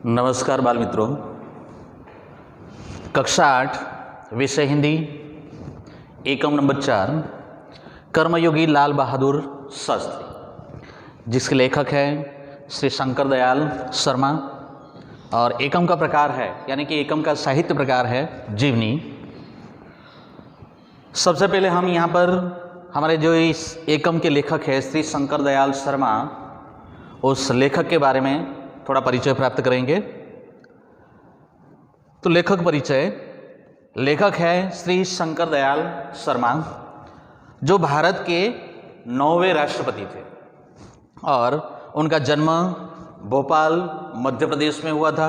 नमस्कार बाल मित्रों। कक्षा 8 विषय हिंदी, एकम नंबर 4, कर्मयोगी लाल बहादुर शास्त्री, जिसके लेखक हैं श्री शंकर दयाल शर्मा। और एकम का प्रकार है, यानी कि एकम का साहित्य प्रकार है जीवनी। सबसे पहले हम यहाँ पर हमारे जो इस एकम के लेखक है श्री शंकर दयाल शर्मा, उस लेखक के बारे में थोड़ा परिचय प्राप्त करेंगे। तो लेखक परिचय, लेखक है श्री शंकर दयाल शर्मा, जो भारत के 9वें राष्ट्रपति थे और उनका जन्म भोपाल मध्य प्रदेश में हुआ था।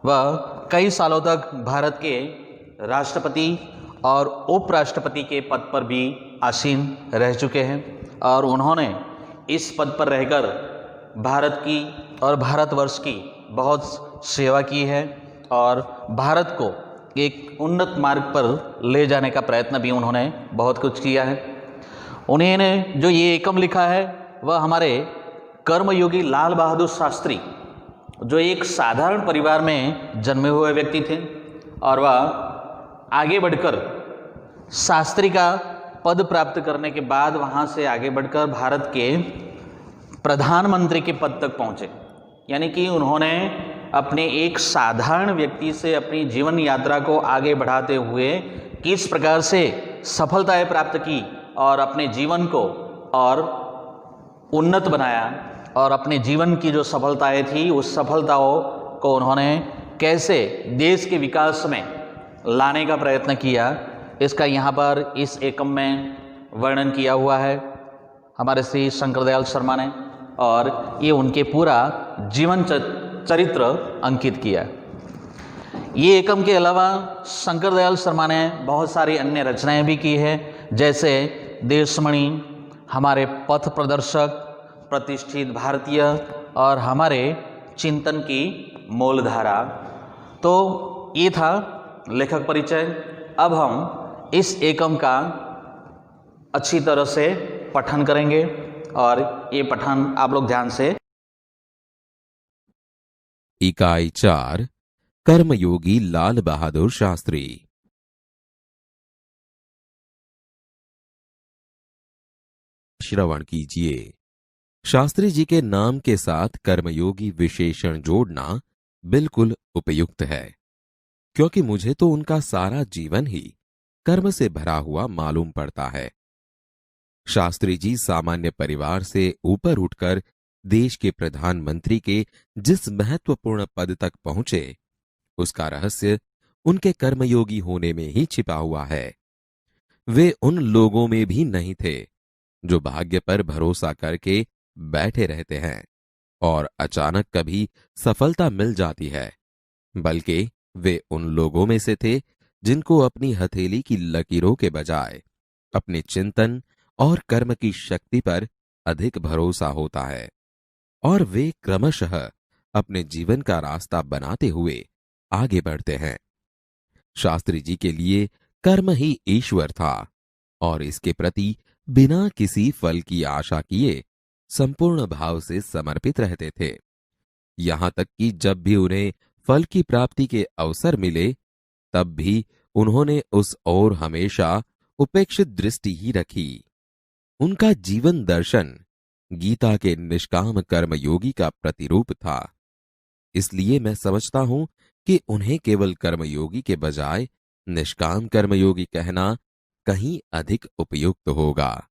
वह कई सालों तक भारत के राष्ट्रपति और उपराष्ट्रपति के पद पर भी आसीन रह चुके हैं और उन्होंने इस पद पर रहकर भारत की और भारतवर्ष की बहुत सेवा की है और भारत को एक उन्नत मार्ग पर ले जाने का प्रयत्न भी उन्होंने बहुत कुछ किया है। उन्होंने जो ये एकम लिखा है वह हमारे कर्मयोगी लाल बहादुर शास्त्री, जो एक साधारण परिवार में जन्मे हुए व्यक्ति थे और वह आगे बढ़कर शास्त्री का पद प्राप्त करने के बाद वहाँ से आगे बढ़कर भारत के प्रधानमंत्री के पद तक पहुँचे। यानी कि उन्होंने अपने एक साधारण व्यक्ति से अपनी जीवन यात्रा को आगे बढ़ाते हुए किस प्रकार से सफलताएं प्राप्त की और अपने जीवन को और उन्नत बनाया और अपने जीवन की जो सफलताएं थी उस सफलताओं को उन्होंने कैसे देश के विकास में लाने का प्रयत्न किया, इसका यहाँ पर इस एकम में वर्णन किया हुआ है हमारे श्री शंकर दयाल शर्मा ने। और ये उनके पूरा जीवन चरित्र अंकित किया। ये एकम के अलावा शंकर दयाल शर्मा ने बहुत सारी अन्य रचनाएं भी की है, जैसे देशमणि, हमारे पथ प्रदर्शक, प्रतिष्ठित भारतीय और हमारे चिंतन की मूलधारा। तो ये था लेखक परिचय। अब हम इस एकम का अच्छी तरह से पठन करेंगे और ये पठन आप लोग ध्यान से। इकाई 4, कर्मयोगी लाल बहादुर शास्त्री। श्रवण कीजिए। शास्त्री जी के नाम के साथ कर्मयोगी विशेषण जोड़ना बिल्कुल उपयुक्त है, क्योंकि मुझे तो उनका सारा जीवन ही कर्म से भरा हुआ मालूम पड़ता है। शास्त्री जी सामान्य परिवार से ऊपर उठकर देश के प्रधानमंत्री के जिस महत्वपूर्ण पद तक पहुंचे, उसका रहस्य उनके कर्मयोगी होने में ही छिपा हुआ है। वे उन लोगों में भी नहीं थे जो भाग्य पर भरोसा करके बैठे रहते हैं और अचानक कभी सफलता मिल जाती है, बल्कि वे उन लोगों में से थे जिनको अपनी हथेली की लकीरों के बजाय अपने चिंतन और कर्म की शक्ति पर अधिक भरोसा होता है और वे क्रमशः अपने जीवन का रास्ता बनाते हुए आगे बढ़ते हैं। शास्त्री जी के लिए कर्म ही ईश्वर था और इसके प्रति बिना किसी फल की आशा किए संपूर्ण भाव से समर्पित रहते थे। यहां तक कि जब भी उन्हें फल की प्राप्ति के अवसर मिले, तब भी उन्होंने उस ओर हमेशा उपेक्षित दृष्टि ही रखी। उनका जीवन दर्शन गीता के निष्काम कर्मयोगी का प्रतिरूप था। इसलिए मैं समझता हूं कि उन्हें केवल कर्मयोगी के बजाय निष्काम कर्मयोगी कहना कहीं अधिक उपयुक्त होगा।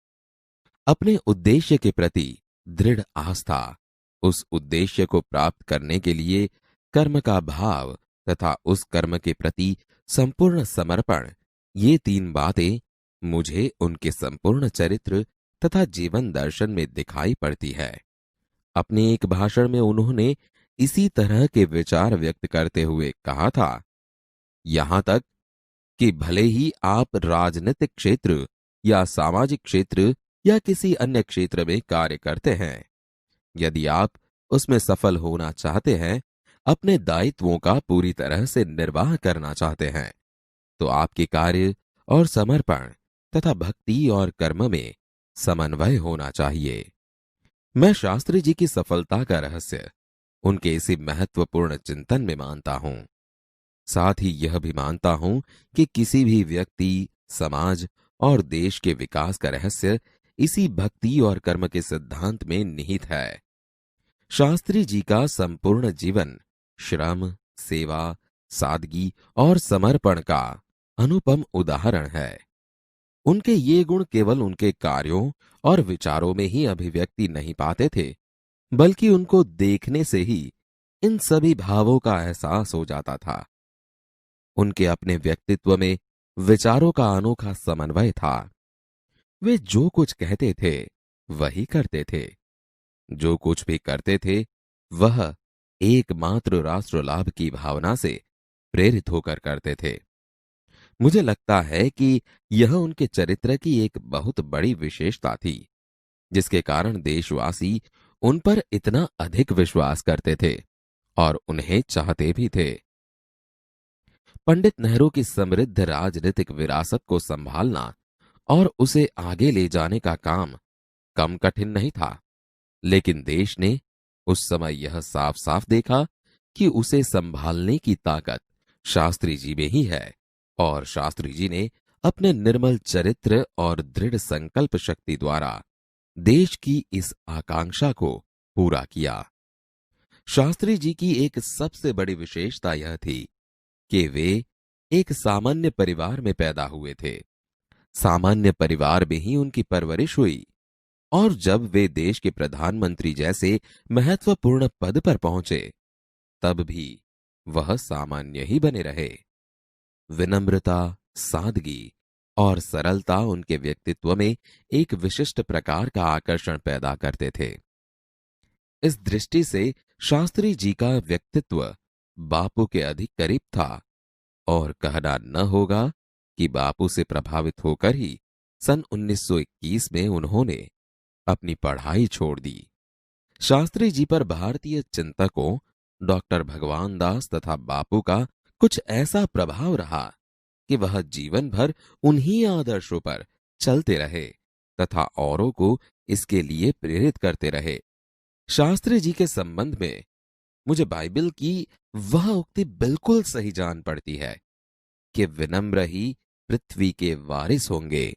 अपने उद्देश्य के प्रति दृढ़ आस्था, उस उद्देश्य को प्राप्त करने के लिए कर्म का भाव तथा उस कर्म के प्रति संपूर्ण समर्पण, ये 3 बातें मुझे उनके संपूर्ण चरित्र तथा जीवन दर्शन में दिखाई पड़ती है। अपने एक भाषण में उन्होंने इसी तरह के विचार व्यक्त करते हुए कहा था, यहां तक कि भले ही आप राजनीतिक क्षेत्र या सामाजिक क्षेत्र या किसी अन्य क्षेत्र में कार्य करते हैं, यदि आप उसमें सफल होना चाहते हैं, अपने दायित्वों का पूरी तरह से निर्वाह करना चाहते हैं, तो आपके कार्य और समर्पण तथा भक्ति और कर्म में समन्वय होना चाहिए। मैं शास्त्री जी की सफलता का रहस्य उनके इसी महत्वपूर्ण चिंतन में मानता हूं। साथ ही यह भी मानता हूं कि किसी भी व्यक्ति, समाज और देश के विकास का रहस्य इसी भक्ति और कर्म के सिद्धांत में निहित है। शास्त्री जी का संपूर्ण जीवन श्रम, सेवा, सादगी और समर्पण का अनुपम उदाहरण है। उनके ये गुण केवल उनके कार्यों और विचारों में ही अभिव्यक्ति नहीं पाते थे, बल्कि उनको देखने से ही इन सभी भावों का एहसास हो जाता था। उनके अपने व्यक्तित्व में विचारों का अनोखा समन्वय था। वे जो कुछ कहते थे वही करते थे। जो कुछ भी करते थे वह एकमात्र राष्ट्र लाभ की भावना से प्रेरित होकर करते थे। मुझे लगता है कि यह उनके चरित्र की एक बहुत बड़ी विशेषता थी, जिसके कारण देशवासी उन पर इतना अधिक विश्वास करते थे और उन्हें चाहते भी थे। पंडित नेहरू की समृद्ध राजनीतिक विरासत को संभालना और उसे आगे ले जाने का काम कम कठिन नहीं था, लेकिन देश ने उस समय यह साफ साफ देखा कि उसे संभालने की ताकत शास्त्री जी में ही है, और शास्त्री जी ने अपने निर्मल चरित्र और दृढ़ संकल्प शक्ति द्वारा देश की इस आकांक्षा को पूरा किया। शास्त्री जी की एक सबसे बड़ी विशेषता यह थी कि वे एक सामान्य परिवार में पैदा हुए थे। सामान्य परिवार में ही उनकी परवरिश हुई, और जब वे देश के प्रधानमंत्री जैसे महत्वपूर्ण पद पर पहुंचे, तब भी वह सामान्य ही बने रहे। विनम्रता, सादगी और सरलता उनके व्यक्तित्व में एक विशिष्ट प्रकार का आकर्षण पैदा करते थे। इस दृष्टि से शास्त्री जी का व्यक्तित्व बापू के अधिक करीब था, और कहना न होगा कि बापू से प्रभावित होकर ही सन 1921 में उन्होंने अपनी पढ़ाई छोड़ दी। शास्त्री जी पर भारतीय चिंतकों डॉक्टर भगवान दास तथा बापू का कुछ ऐसा प्रभाव रहा कि वह जीवन भर उन्हीं आदर्शों पर चलते रहे तथा औरों को इसके लिए प्रेरित करते रहे। शास्त्री जी के संबंध में मुझे बाइबल की वह उक्ति बिल्कुल सही जान पड़ती है कि विनम्र ही पृथ्वी के वारिस होंगे।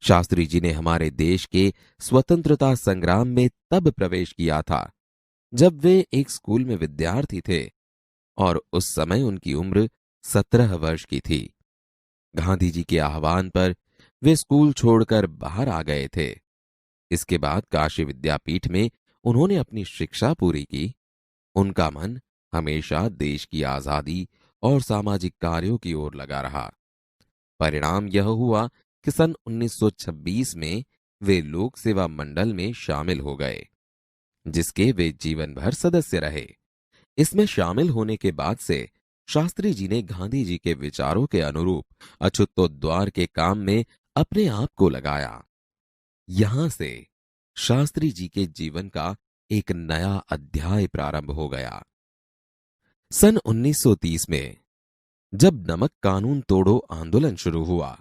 शास्त्री जी ने हमारे देश के स्वतंत्रता संग्राम में तब प्रवेश किया था जब वे एक स्कूल में विद्यार्थी थे, और उस समय उनकी उम्र 17 वर्ष की थी। गांधी जी के आह्वान पर वे स्कूल छोड़कर बाहर आ गए थे। इसके बाद काशी विद्यापीठ में उन्होंने अपनी शिक्षा पूरी की। उनका मन हमेशा देश की आजादी और सामाजिक कार्यों की ओर लगा रहा। परिणाम यह हुआ कि सन 1926 में वे लोक सेवा मंडल में शामिल हो गए, जिसके वे जीवन भर सदस्य रहे। इसमें शामिल होने के बाद से शास्त्री जी ने गांधी जी के विचारों के अनुरूप अछूतोद्वार के काम में अपने आप को लगाया। यहां से शास्त्री जी के जीवन का एक नया अध्याय प्रारंभ हो गया। सन 1930 में जब नमक कानून तोड़ो आंदोलन शुरू हुआ,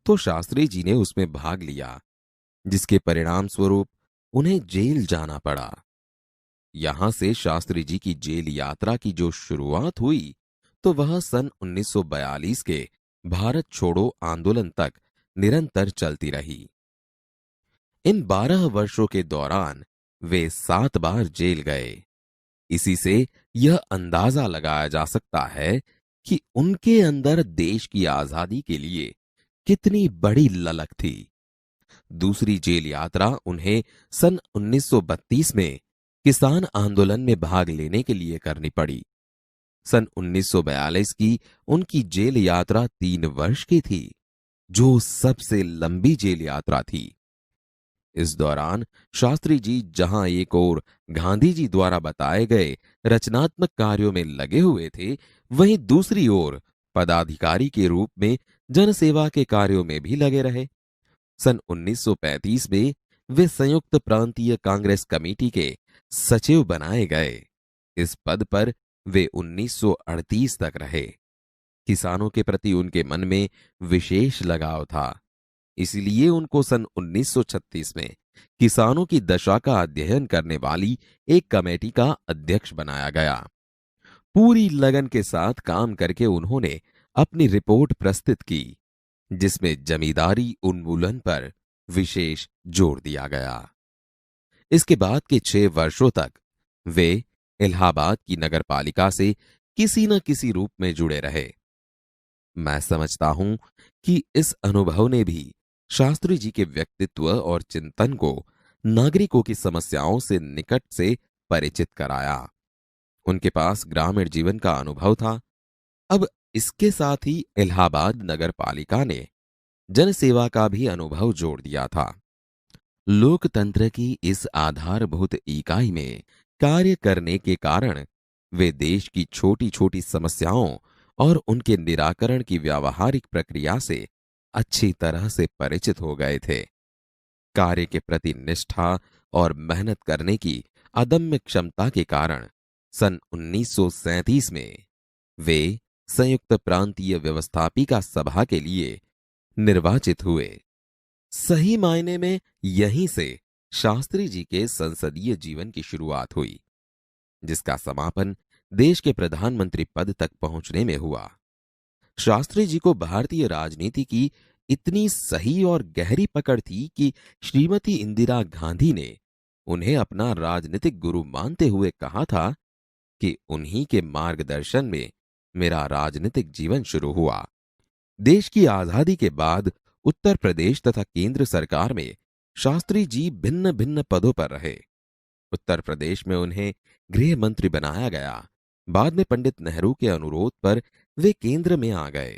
तो शास्त्री जी ने उसमें भाग लिया, जिसके परिणाम स्वरूप उन्हें जेल जाना पड़ा। यहां से शास्त्री जी की जेल यात्रा की जो शुरुआत हुई, तो वह सन 1942 के भारत छोड़ो आंदोलन तक निरंतर चलती रही। इन 12 वर्षों के दौरान वे 7 बार जेल गए। इसी से यह अंदाजा लगाया जा सकता है कि उनके अंदर देश की आजादी के लिए कितनी बड़ी ललक थी। दूसरी जेल यात्रा उन्हें सन 1932 में किसान आंदोलन में भाग लेने के लिए करनी पड़ी। सन 1942 की उनकी जेल यात्रा 3 वर्ष की थी, जो सबसे लंबी जेल यात्रा थी। इस दौरान शास्त्री जी जहां एक ओर गांधी जी द्वारा बताए गए रचनात्मक कार्यों में लगे हुए थे, वहीं दूसरी ओर पदाधिकारी के रूप में जनसेवा के कार्यों में भी लगे रहे। सन 1935 में वे संयुक्त प्रांतीय कांग्रेस कमेटी के सचिव बनाए गए। इस पद पर वे 1938 तक रहे। किसानों के प्रति उनके मन में विशेष लगाव था, इसलिए उनको सन 1936 में किसानों की दशा का अध्ययन करने वाली एक कमेटी का अध्यक्ष बनाया गया। पूरी लगन के साथ काम करके उन्होंने अपनी रिपोर्ट प्रस्तुत की, जिसमें जमींदारी उन्मूलन पर विशेष जोर दिया गया। इसके बाद के 6 वर्षों तक वे इलाहाबाद की नगरपालिका से किसी न किसी रूप में जुड़े रहे। मैं समझता हूं कि इस अनुभव ने भी शास्त्री जी के व्यक्तित्व और चिंतन को नागरिकों की समस्याओं से निकट से परिचित कराया। उनके पास ग्रामीण जीवन का अनुभव था। अब इसके साथ ही इलाहाबाद नगरपालिका ने जनसेवा का भी अनुभव जोड़ दिया था। लोकतंत्र की इस आधारभूत इकाई में कार्य करने के कारण वे देश की छोटी छोटी समस्याओं और उनके निराकरण की व्यावहारिक प्रक्रिया से अच्छी तरह से परिचित हो गए थे। कार्य के प्रति निष्ठा और मेहनत करने की अदम्य क्षमता के कारण सन 1937 में वे संयुक्त प्रांतीय व्यवस्थापिका सभा के लिए निर्वाचित हुए। सही मायने में यहीं से शास्त्री जी के संसदीय जीवन की शुरुआत हुई, जिसका समापन देश के प्रधानमंत्री पद तक पहुंचने में हुआ। शास्त्री जी को भारतीय राजनीति की इतनी सही और गहरी पकड़ थी कि श्रीमती इंदिरा गांधी ने उन्हें अपना राजनीतिक गुरु मानते हुए कहा था कि उन्हीं के मार्गदर्शन में मेरा राजनीतिक जीवन शुरू हुआ। देश की आजादी के बाद उत्तर प्रदेश तथा केंद्र सरकार में शास्त्री जी भिन्न भिन्न पदों पर रहे। उत्तर प्रदेश में उन्हें गृह मंत्री बनाया गया। बाद में पंडित नेहरू के अनुरोध पर वे केंद्र में आ गए।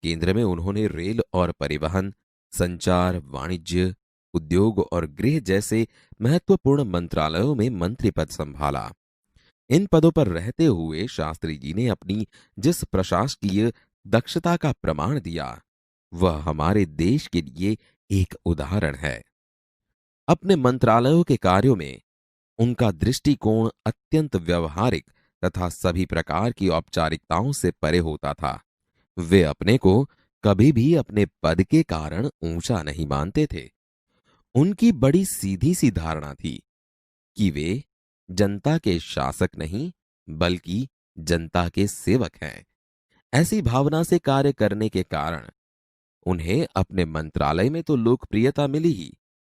केंद्र में उन्होंने रेल और परिवहन, संचार, वाणिज्य, उद्योग और गृह जैसे महत्वपूर्ण मंत्रालयों में मंत्री पद संभाला। इन पदों पर रहते हुए शास्त्री जी ने अपनी जिस प्रशासकीय दक्षता का प्रमाण दिया, वह हमारे देश के लिए एक उदाहरण है। अपने मंत्रालयों के कार्यों में उनका दृष्टिकोण अत्यंत व्यवहारिक तथा सभी प्रकार की औपचारिकताओं से परे होता था। वे अपने को कभी भी अपने पद के कारण ऊंचा नहीं मानते थे। उनकी बड़ी सीधी सी धारणा थी कि वे जनता के शासक नहीं बल्कि जनता के सेवक हैं। ऐसी भावना से कार्य करने के कारण उन्हें अपने मंत्रालय में तो लोकप्रियता मिली ही,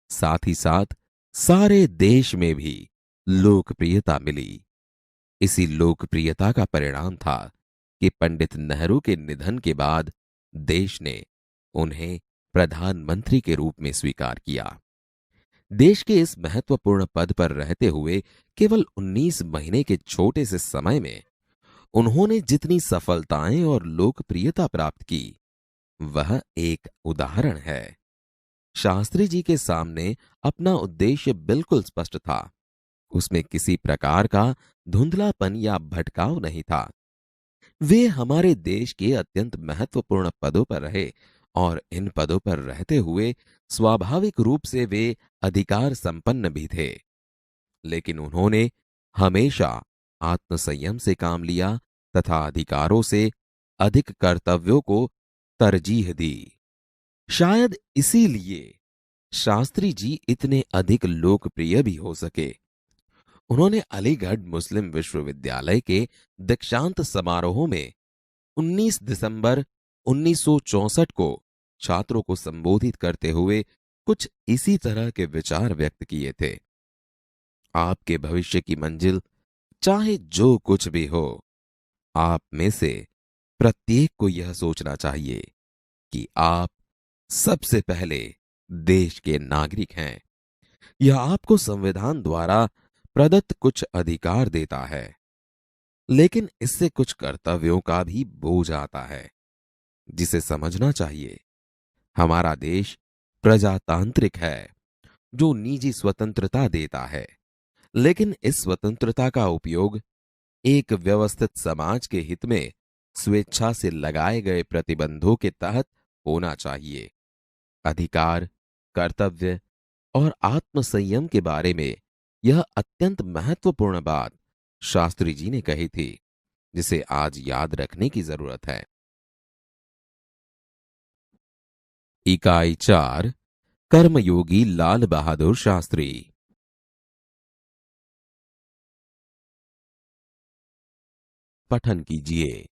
साथ ही साथ सारे देश में भी लोकप्रियता मिली। इसी लोकप्रियता का परिणाम था कि पंडित नेहरू के निधन के बाद देश ने उन्हें प्रधानमंत्री के रूप में स्वीकार किया। देश के इस महत्वपूर्ण पद पर रहते हुए केवल 19 महीने के छोटे से समय में उन्होंने जितनी सफलताएं और लोकप्रियता प्राप्त की, वह एक उदाहरण है। शास्त्री जी के सामने अपना उद्देश्य बिल्कुल स्पष्ट था। उसमें किसी प्रकार का धुंधलापन या भटकाव नहीं था। वे हमारे देश के अत्यंत महत्वपूर्ण पदों पर रहे और इन पदों पर रहते हुए स्वाभाविक रूप से वे अधिकार संपन्न भी थे। लेकिन उन्होंने हमेशा आत्मसंयम से काम लिया तथा अधिकारों से अधिक कर्तव्यों को तरजीह दी। शायद इसीलिए शास्त्री जी इतने अधिक लोकप्रिय भी हो सके। उन्होंने अलीगढ़ मुस्लिम विश्वविद्यालय के दीक्षांत समारोह में 19 दिसंबर 1964 को छात्रों को संबोधित करते हुए कुछ इसी तरह के विचार व्यक्त किए थे। आपके भविष्य की मंजिल चाहे जो कुछ भी हो, आप में से प्रत्येक को यह सोचना चाहिए कि आप सबसे पहले देश के नागरिक हैं। यह आपको संविधान द्वारा प्रदत्त कुछ अधिकार देता है, लेकिन इससे कुछ कर्तव्यों का भी बोझ आता है, जिसे समझना चाहिए। हमारा देश प्रजातांत्रिक है, जो निजी स्वतंत्रता देता है, लेकिन इस स्वतंत्रता का उपयोग एक व्यवस्थित समाज के हित में स्वेच्छा से लगाए गए प्रतिबंधों के तहत होना चाहिए। अधिकार, कर्तव्य और आत्मसंयम के बारे में यह अत्यंत महत्वपूर्ण बात शास्त्री जी ने कही थी, जिसे आज याद रखने की जरूरत है। इकाई 4 कर्मयोगी लाल बहादुर शास्त्री। पठन कीजिए।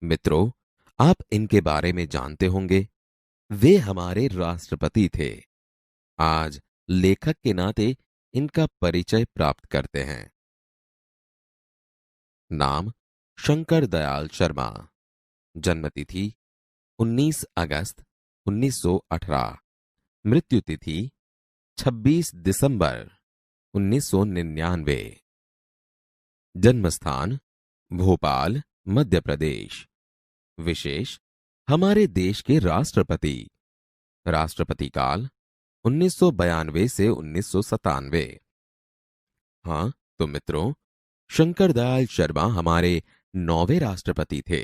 मित्रों, आप इनके बारे में जानते होंगे। वे हमारे राष्ट्रपति थे। आज लेखक के नाते इनका परिचय प्राप्त करते हैं। नाम शंकर दयाल शर्मा। जन्मतिथि 19 अगस्त 1918। मृत्यु तिथि 26 दिसंबर 1999। जन्मस्थान भोपाल, मध्य प्रदेश। विशेष हमारे देश के राष्ट्रपति। राष्ट्रपति काल 1992 से 1997। हाँ तो मित्रों, शंकर दयाल शर्मा हमारे 9वें राष्ट्रपति थे।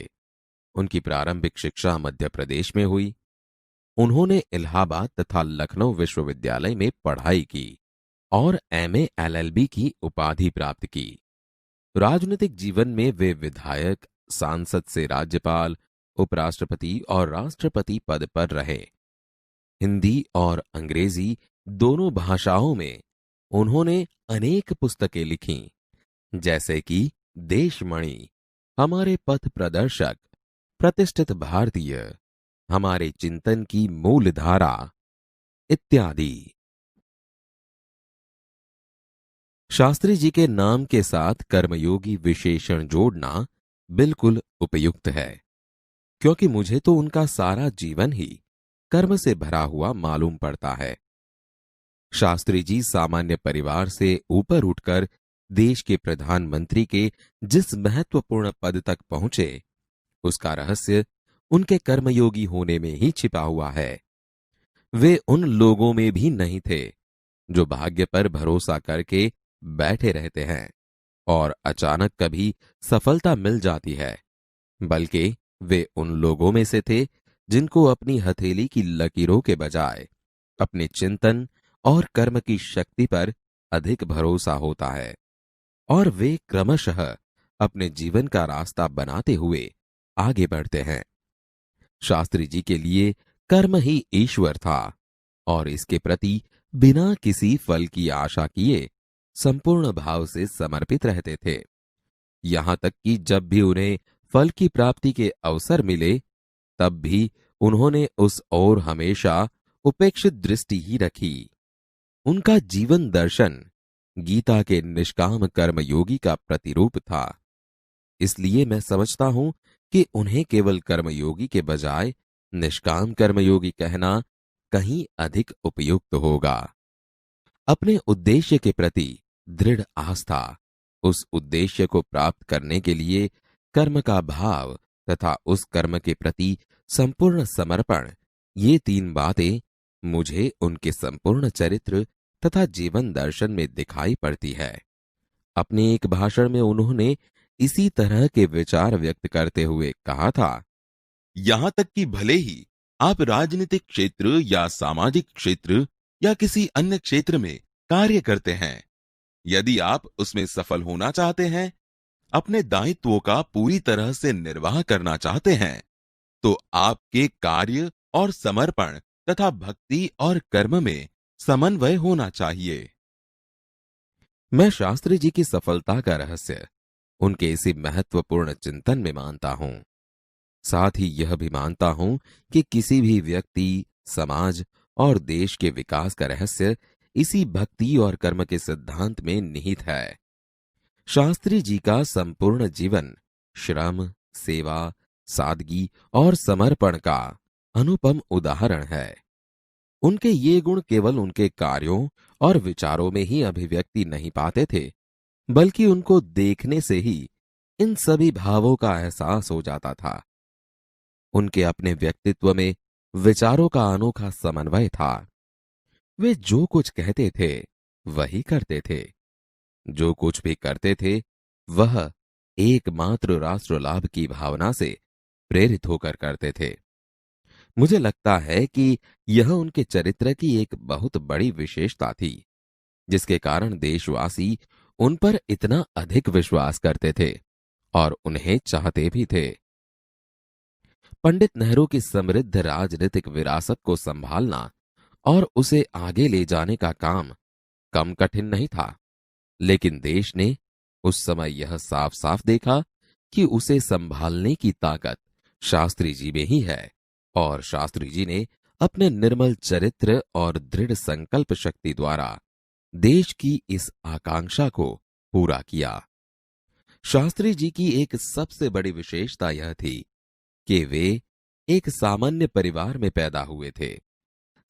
उनकी प्रारंभिक शिक्षा मध्य प्रदेश में हुई। उन्होंने इलाहाबाद तथा लखनऊ विश्वविद्यालय में पढ़ाई की और एमए एलएलबी की उपाधि प्राप्त की। राजनीतिक जीवन में वे विधायक, सांसद से राज्यपाल, उपराष्ट्रपति और राष्ट्रपति पद पर रहे। हिंदी और अंग्रेजी दोनों भाषाओं में उन्होंने अनेक पुस्तकें लिखीं, जैसे कि देशमणि, हमारे पथ प्रदर्शक, प्रतिष्ठित भारतीय, हमारे चिंतन की मूल धारा इत्यादि। शास्त्री जी के नाम के साथ कर्मयोगी विशेषण जोड़ना बिल्कुल उपयुक्त है, क्योंकि मुझे तो उनका सारा जीवन ही कर्म से भरा हुआ मालूम पड़ता है। शास्त्री जी सामान्य परिवार से ऊपर उठकर देश के प्रधानमंत्री के जिस महत्वपूर्ण पद तक पहुंचे, उसका रहस्य उनके कर्मयोगी होने में ही छिपा हुआ है। वे उन लोगों में भी नहीं थे जो भाग्य पर भरोसा करके बैठे रहते हैं और अचानक कभी सफलता मिल जाती है, बल्कि वे उन लोगों में से थे जिनको अपनी हथेली की लकीरों के बजाय अपने चिंतन और कर्म की शक्ति पर अधिक भरोसा होता है, और वे क्रमशः अपने जीवन का रास्ता बनाते हुए आगे बढ़ते हैं। शास्त्री जी के लिए कर्म ही ईश्वर था और इसके प्रति बिना किसी फल की आशा किए संपूर्ण भाव से समर्पित रहते थे। यहां तक कि जब भी उन्हें फल की प्राप्ति के अवसर मिले, तब भी उन्होंने उस ओर हमेशा उपेक्षित दृष्टि ही रखी। उनका जीवन दर्शन गीता के निष्काम कर्मयोगी का प्रतिरूप था। इसलिए मैं समझता हूं कि उन्हें केवल कर्मयोगी के बजाय निष्काम कर्मयोगी कहना कहीं अधिक उपयुक्त होगा। अपने उद्देश्य के प्रति दृढ़ आस्था, उस उद्देश्य को प्राप्त करने के लिए कर्म का भाव तथा उस कर्म के प्रति संपूर्ण समर्पण, ये 3 बातें मुझे उनके संपूर्ण चरित्र तथा जीवन दर्शन में दिखाई पड़ती है। अपने एक भाषण में उन्होंने इसी तरह के विचार व्यक्त करते हुए कहा था, यहां तक कि भले ही आप राजनीतिक क्षेत्र या सामाजिक क्षेत्र या किसी अन्य क्षेत्र में कार्य करते हैं, यदि आप उसमें सफल होना चाहते हैं, अपने दायित्वों का पूरी तरह से निर्वाह करना चाहते हैं, तो आपके कार्य और समर्पण तथा भक्ति और कर्म में समन्वय होना चाहिए। मैं शास्त्री जी की सफलता का रहस्य उनके इसी महत्वपूर्ण चिंतन में मानता हूं। साथ ही यह भी मानता हूं कि किसी भी व्यक्ति, समाज और देश के विकास का रहस्य इसी भक्ति और कर्म के सिद्धांत में निहित है। शास्त्री जी का संपूर्ण जीवन श्रम, सेवा, सादगी और समर्पण का अनुपम उदाहरण है। उनके ये गुण केवल उनके कार्यों और विचारों में ही अभिव्यक्ति नहीं पाते थे, बल्कि उनको देखने से ही इन सभी भावों का एहसास हो जाता था। उनके अपने व्यक्तित्व में विचारों का अनोखा समन्वय था। वे जो कुछ कहते थे वही करते थे। जो कुछ भी करते थे वह एकमात्र राष्ट्र लाभ की भावना से प्रेरित होकर करते थे। मुझे लगता है कि यह उनके चरित्र की एक बहुत बड़ी विशेषता थी, जिसके कारण देशवासी उन पर इतना अधिक विश्वास करते थे और उन्हें चाहते भी थे। पंडित नेहरू की समृद्ध राजनीतिक विरासत को संभालना और उसे आगे ले जाने का काम कम कठिन नहीं था, लेकिन देश ने उस समय यह साफ साफ देखा कि उसे संभालने की ताकत शास्त्री जी में ही है और शास्त्री जी ने अपने निर्मल चरित्र और दृढ़ संकल्प शक्ति द्वारा देश की इस आकांक्षा को पूरा किया। शास्त्री जी की एक सबसे बड़ी विशेषता यह थी कि वे एक सामान्य परिवार में पैदा हुए थे।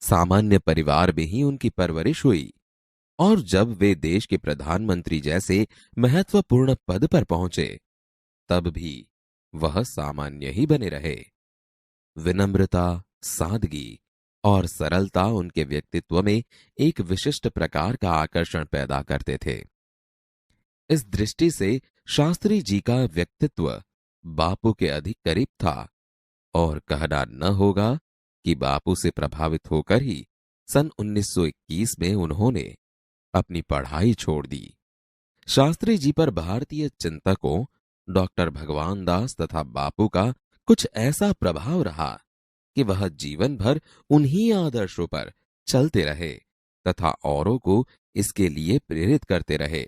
सामान्य परिवार में ही उनकी परवरिश हुई और जब वे देश के प्रधानमंत्री जैसे महत्वपूर्ण पद पर पहुंचे तब भी वह सामान्य ही बने रहे। विनम्रता, सादगी और सरलता उनके व्यक्तित्व में एक विशिष्ट प्रकार का आकर्षण पैदा करते थे। इस दृष्टि से शास्त्री जी का व्यक्तित्व बापू के अधिक करीब था और कहना न होगा कि बापू से प्रभावित होकर ही सन 1921 में उन्होंने अपनी पढ़ाई छोड़ दी। शास्त्री जी पर भारतीय चिंतकों डॉक्टर भगवान दास तथा बापू का कुछ ऐसा प्रभाव रहा कि वह जीवन भर उन्हीं आदर्शों पर चलते रहे तथा औरों को इसके लिए प्रेरित करते रहे।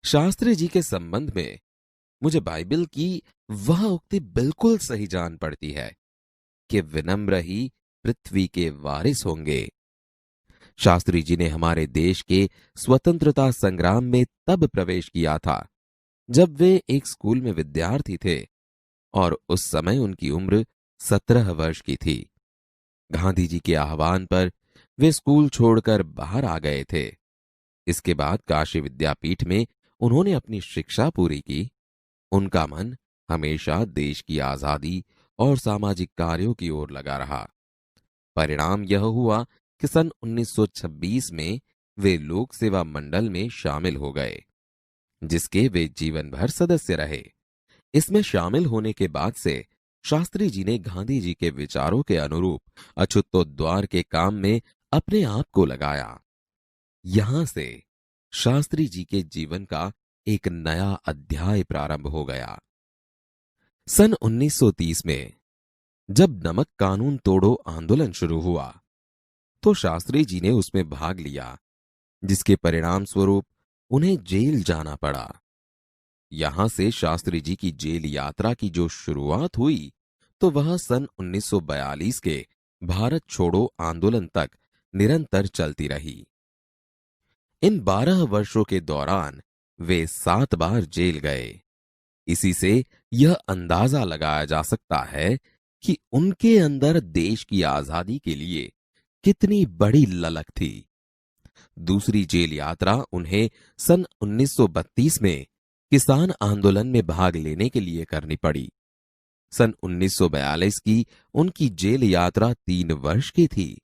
शास्त्री जी के संबंध में मुझे बाइबल की वह उक्ति बिल्कुल सही जान पड़ती है कि विनम्र ही पृथ्वी के वारिस होंगे। शास्त्री जी ने हमारे देश के स्वतंत्रता संग्राम में तब प्रवेश किया था जब वे एक स्कूल में विद्यार्थी थे और उस समय उनकी उम्र 17 वर्ष की थी। गांधी जी के आह्वान पर वे स्कूल छोड़कर बाहर आ गए थे। इसके बाद काशी विद्यापीठ में उन्होंने अपनी शिक्षा पूरी की। उनका मन हमेशा देश की आजादी और सामाजिक कार्यों की ओर लगा रहा। परिणाम यह हुआ कि सन 1926 में वे लोक सेवा मंडल में शामिल हो गए, जिसके वे जीवन भर सदस्य रहे। इसमें शामिल होने के बाद से शास्त्री जी ने गांधी जी के विचारों के अनुरूप अछूतोद्वार के काम में अपने आप को लगाया। यहां से शास्त्री जी के जीवन का एक नया अध्याय प्रारंभ हो गया। सन 1930 में जब नमक कानून तोड़ो आंदोलन शुरू हुआ तो शास्त्री जी ने उसमें भाग लिया, जिसके परिणाम स्वरूप उन्हें जेल जाना पड़ा। यहां से शास्त्री जी की जेल यात्रा की जो शुरुआत हुई तो वह सन 1942 के भारत छोड़ो आंदोलन तक निरंतर चलती रही। इन 12 वर्षों के दौरान वे 7 बार जेल गए। इसी से यह अंदाजा लगाया जा सकता है कि उनके अंदर देश की आजादी के लिए कितनी बड़ी ललक थी। दूसरी जेल यात्रा उन्हें सन 1932 में किसान आंदोलन में भाग लेने के लिए करनी पड़ी। सन 1942 की उनकी जेल यात्रा 3 वर्ष की थी,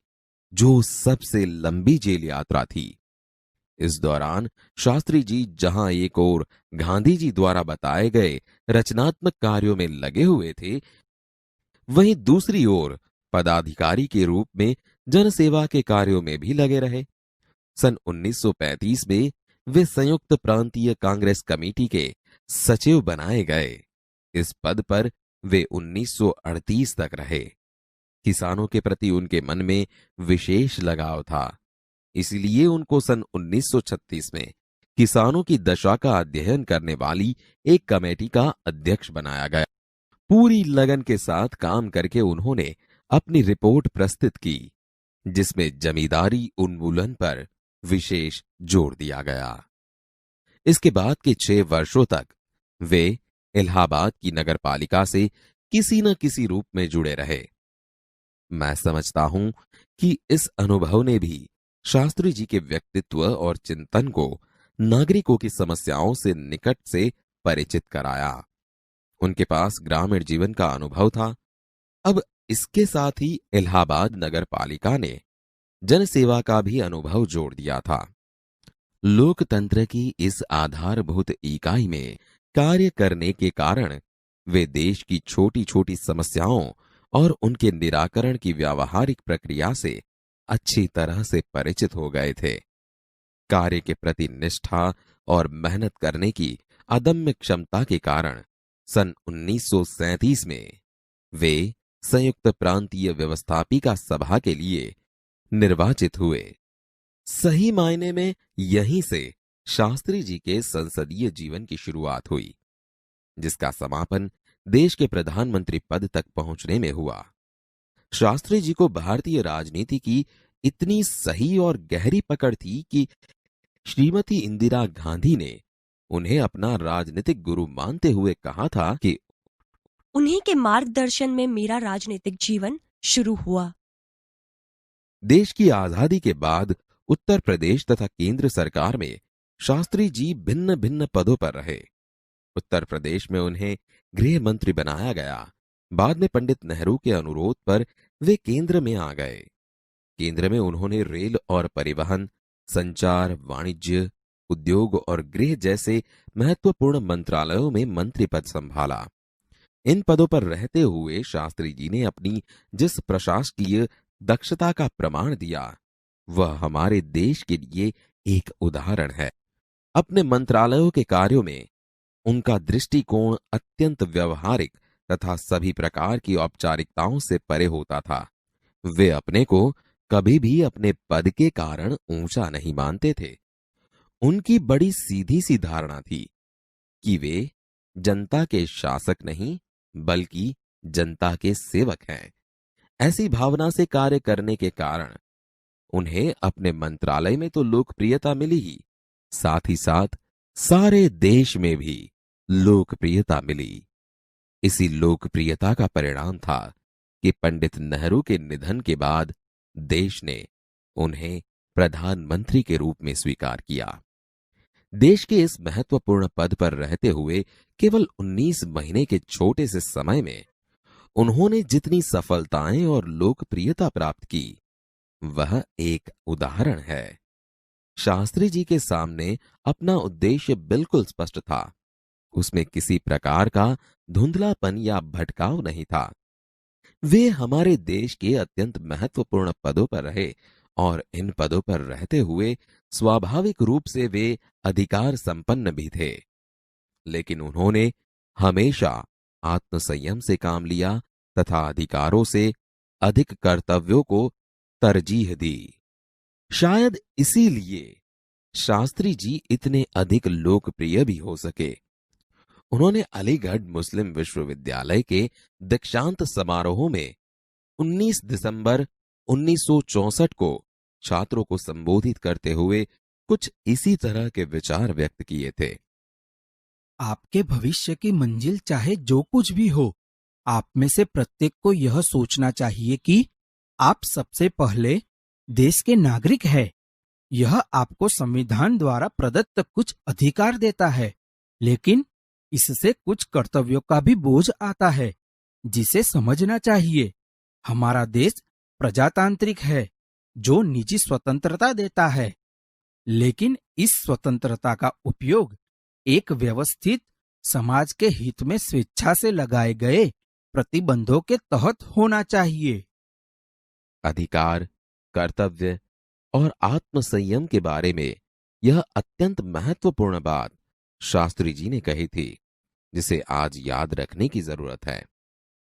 जो सबसे लंबी जेल यात्रा थी। इस दौरान शास्त्री जी जहां एक ओर गांधी जी द्वारा बताए गए रचनात्मक कार्यों में लगे हुए थे, वहीं दूसरी ओर पदाधिकारी के रूप में जनसेवा के कार्यों में भी लगे रहे। सन 1935 में वे संयुक्त प्रांतीय कांग्रेस कमेटी के सचिव बनाए गए। इस पद पर वे 1938 तक रहे। किसानों के प्रति उनके मन में विशेष लगाव था, इसलिए उनको सन 1936 में किसानों की दशा का अध्ययन करने वाली एक कमेटी का अध्यक्ष बनाया गया। पूरी लगन के साथ काम करके उन्होंने अपनी रिपोर्ट प्रस्तुत की, जिसमें जमींदारी उन्मूलन पर विशेष जोर दिया गया। इसके बाद के 6 वर्षों तक वे इलाहाबाद की नगरपालिका से किसी न किसी रूप में जुड़े रहे। मैं समझता हूं कि इस अनुभव ने भी शास्त्री जी के व्यक्तित्व और चिंतन को नागरिकों की समस्याओं से निकट से परिचित कराया। उनके पास ग्रामीण जीवन का अनुभव था। अब इसके साथ ही इलाहाबाद नगरपालिका ने जनसेवा का भी अनुभव जोड़ दिया था। लोकतंत्र की इस आधारभूत इकाई में कार्य करने के कारण वे देश की छोटी छोटी समस्याओं और उनके निराकरण की व्यावहारिक प्रक्रिया से अच्छी तरह से परिचित हो गए थे। कार्य के प्रति निष्ठा और मेहनत करने की अदम्य क्षमता के कारण सन 1937 में वे संयुक्त प्रांतीय व्यवस्थापिका सभा के लिए निर्वाचित हुए। सही मायने में यहीं से शास्त्री जी के संसदीय जीवन की शुरुआत हुई, जिसका समापन देश के प्रधानमंत्री पद तक पहुंचने में हुआ। शास्त्री जी को भारतीय राजनीति की इतनी सही और गहरी पकड़ थी कि श्रीमती इंदिरा गांधी ने उन्हें अपना राजनीतिक गुरु मानते हुए कहा था कि उन्हीं के मार्गदर्शन में मेरा राजनीतिक जीवन शुरू हुआ। देश की आजादी के बाद उत्तर प्रदेश तथा केंद्र सरकार में शास्त्री जी भिन्न भिन्न पदों पर रहे। उत्तर प्रदेश में उन्हें गृह मंत्री बनाया गया। बाद में पंडित नेहरू के अनुरोध पर वे केंद्र में आ गए। केंद्र में उन्होंने रेल और परिवहन, संचार, वाणिज्य, उद्योग और गृह जैसे महत्वपूर्ण मंत्रालयों में मंत्री पद संभाला। इन पदों पर रहते हुए शास्त्री जी ने अपनी जिस प्रशासकीय दक्षता का प्रमाण दिया, वह हमारे देश के लिए एक उदाहरण है। अपने मंत्रालयों के कार्यों में उनका दृष्टिकोण अत्यंत व्यवहारिक तथा सभी प्रकार की औपचारिकताओं से परे होता था। वे अपने को कभी भी अपने पद के कारण ऊंचा नहीं मानते थे। उनकी बड़ी सीधी सी धारणा थी कि वे जनता के शासक नहीं बल्कि जनता के सेवक हैं। ऐसी भावना से कार्य करने के कारण उन्हें अपने मंत्रालय में तो लोकप्रियता मिली ही, साथ ही साथ सारे देश में भी लोकप्रियता मिली। इसी लोकप्रियता का परिणाम था कि पंडित नेहरू के निधन के बाद देश ने उन्हें प्रधानमंत्री के रूप में स्वीकार किया। देश के इस महत्वपूर्ण पद पर रहते हुए केवल 19 महीने के छोटे से समय में उन्होंने जितनी सफलताएं और लोकप्रियता प्राप्त की, वह एक उदाहरण है। शास्त्री जी के सामने अपना उद्देश्य बिल्कुल स्पष्ट था। उसमें किसी प्रकार का धुंधलापन या भटकाव नहीं था। वे हमारे देश के अत्यंत महत्वपूर्ण पदों पर रहे और इन पदों पर रहते हुए स्वाभाविक रूप से वे अधिकार संपन्न भी थे। लेकिन उन्होंने हमेशा आत्मसंयम से काम लिया तथा अधिकारों से अधिक कर्तव्यों को तरजीह दी। शायद इसीलिए शास्त्री जी इतने अधिक लोकप्रिय भी हो सके। उन्होंने अलीगढ़ मुस्लिम विश्वविद्यालय के दीक्षांत समारोह में 19 दिसंबर 1964 को छात्रों को संबोधित करते हुए कुछ इसी तरह के विचार व्यक्त किए थे। आपके भविष्य की मंजिल चाहे जो कुछ भी हो, आप में से प्रत्येक को यह सोचना चाहिए कि आप सबसे पहले देश के नागरिक हैं। यह आपको संविधान द्वारा प्रदत्त कुछ अधिकार देता है, लेकिन इससे कुछ कर्तव्यों का भी बोझ आता है, जिसे समझना चाहिए। हमारा देश प्रजातांत्रिक है, जो निजी स्वतंत्रता देता है, लेकिन इस स्वतंत्रता का उपयोग एक व्यवस्थित समाज के हित में स्वेच्छा से लगाए गए प्रतिबंधों के तहत होना चाहिए। अधिकार, कर्तव्य और आत्मसंयम के बारे में यह अत्यंत महत्वपूर्ण बात शास्त्री जी ने कही थी, जिसे आज याद रखने की जरूरत है।